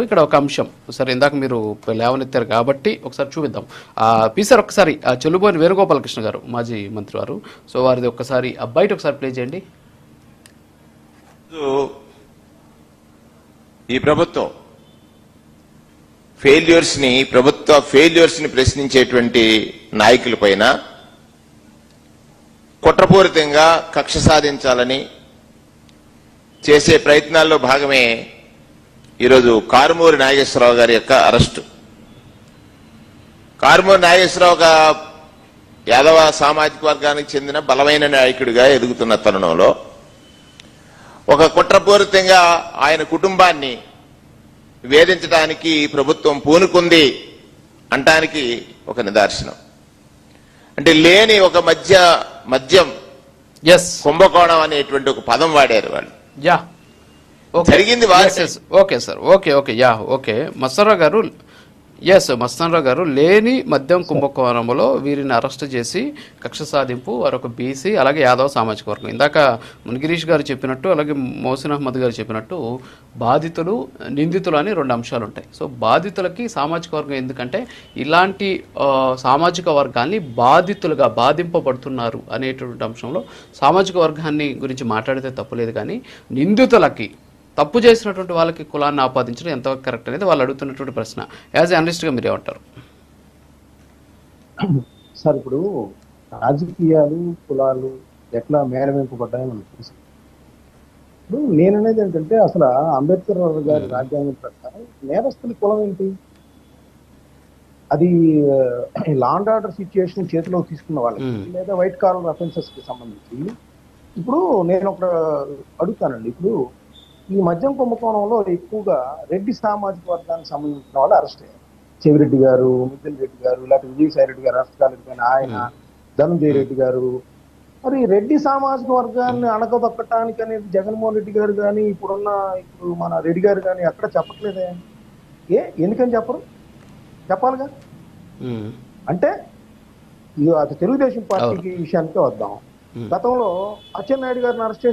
ఇక్కడ ఒక అంశం సరే ఇందాక మీరు లేవనెత్తారు కాబట్టి ఒకసారి చూపిద్దాం. సార్ ఒకసారి చెల్లుబోని వేణుగోపాలకృష్ణ గారు మాజీ మంత్రి వారు, సో వారిది ఒక్కసారి బయట ఒకసారి ప్లే చేయండి. ఈ ప్రభుత్వం ఫెయిల్యూర్స్ ని ప్రశ్నించేటువంటి నాయకుల పైన కుట్రపూరితంగా కక్ష సాధించాలని చేసే ప్రయత్నాల్లో భాగమే ఈరోజు కారుమూరి నాగేశ్వరరావు గారి యొక్క అరెస్టు. కారుమూరి నాగేశ్వరరావు యాదవ సామాజిక వర్గానికి చెందిన బలమైన నాయకుడిగా ఎదుగుతున్న తరుణంలో ఒక కుట్రపూరితంగా ఆయన కుటుంబాన్ని వేధించడానికి ప్రభుత్వం పూనుకుంది అంటానికి ఒక నిదర్శనం. అంటే లేని ఒక మద్యం కుంభకోణం అనేటువంటి ఒక పదం వాడారు వాళ్ళు. జరిగింది ఓకే సార్, ఓకే మస్తానరావు గారు లేని మద్యం కుంభకోణంలో వీరిని అరెస్ట్ చేసి కక్ష సాధింపు వారొక బీసీ అలాగే యాదవ సామాజిక వర్గం. ఇందాక మునిగిరీష్ గారు చెప్పినట్టు అలాగే మోసిన్ అహ్మద్ గారు చెప్పినట్టు బాధితులు నిందితులు అని రెండు అంశాలు ఉంటాయి. సో బాధితులకి సామాజిక వర్గం ఎందుకంటే ఇలాంటి సామాజిక వర్గాన్ని బాధితులుగా బాధింపబడుతున్నారు అనేటువంటి అంశంలో సామాజిక వర్గాన్ని గురించి మాట్లాడితే తప్పులేదు, కానీ నిందితులకి తప్పు చేసినటువంటి వాళ్ళకి కులాన్ని ఆపాదించడం ఎంతవరకు కరెక్ట్ అనేది వాళ్ళు అడుగుతున్నటువంటి ప్రశ్న. యాజ్ అనలిస్ట్గా మీరేమంటారు సార్? ఇప్పుడు రాజకీయాలు కులాలు ఎట్లా మేళవింపబడ్డాయని మనం చూసాం. ఇప్పుడు నేననేది ఏంటంటే అసలు అంబేద్కర్ గారి రాజ్యాంగం ప్రకారం నేరస్తుల కులం ఏంటి? అది లా అండ్ ఆర్డర్ సిచ్యుయేషన్ చేతిలోకి తీసుకున్న వాళ్ళకి లేదా వైట్ కాలర్ అఫెన్సెస్ కి సంబంధించి ఇప్పుడు నేను ఒక అడుగుతానండి. ఇప్పుడు ఈ మద్యం కుంభకోణంలో ఎక్కువగా రెడ్డి సామాజిక వర్గానికి సంబంధించిన వాళ్ళు అరెస్ట్ అయ్యారు. చెవిరెడ్డి గారు, మిథున్ రెడ్డి గారు, లేకపోతే విజయసాయి రెడ్డి గారు అరెస్ట్ కాలేదు, ఆయన ధనంజయ రెడ్డి గారు. మరి రెడ్డి సామాజిక వర్గాన్ని అణగదొక్కటానికి అనేది జగన్మోహన్ రెడ్డి గారు కానీ ఇప్పుడు మన రెడ్డి గారు కానీ ఎక్కడ చెప్పట్లేదే. ఎందుకని చెప్పరు? చెప్పాలిగా. అంటే అది తెలుగుదేశం పార్టీకి విషయానికి వద్దాం. గతంలో అచ్చెన్నాయుడు గారిని అరెస్ట్